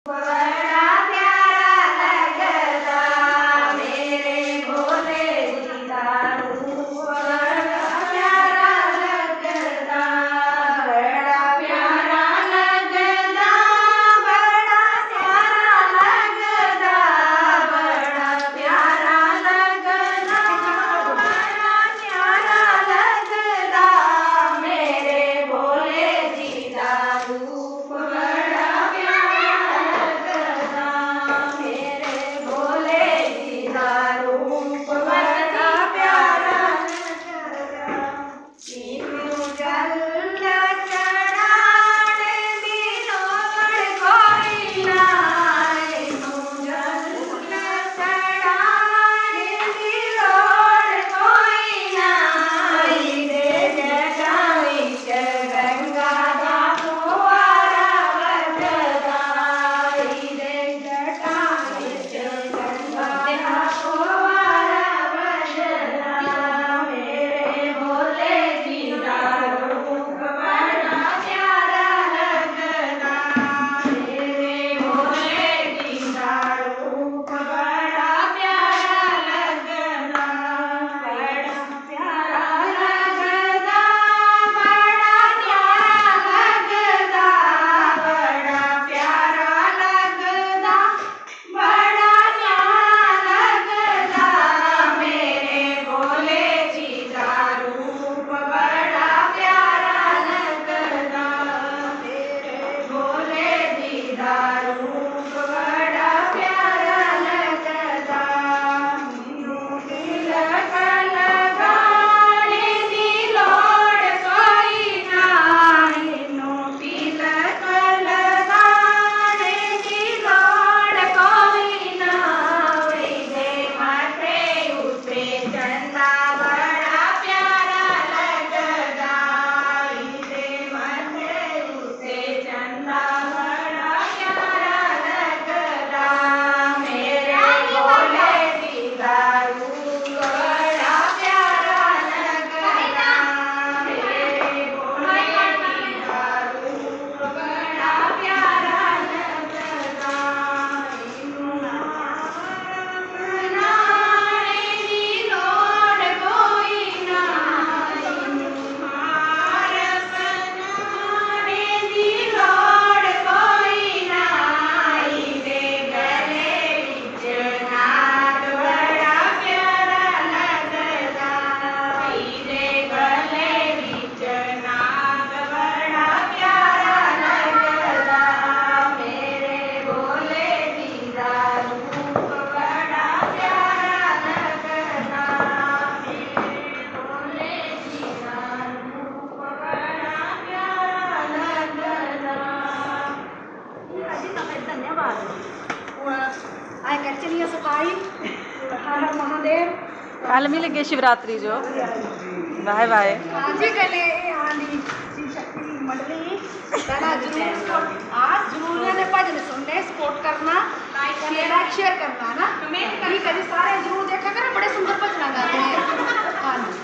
बड़ा प्यारा लगदा मेरे भोले जी दा रूप बड़ा प्यारा लगदा बड़ा प्यारा लगदा बड़ा प्यारा लगदा बड़ा प्यारा लगदा बड़ा प्यारा लगदा मेरे भोले जी दा रूप बड़ा कल मिलेंगे शिवरात्रि जो बाय बाय भजन सुनने सपोर्ट करना लाइक शेयर करना ना सारे जरूर देखा कर बड़े सुंदर भजन गाते हैं।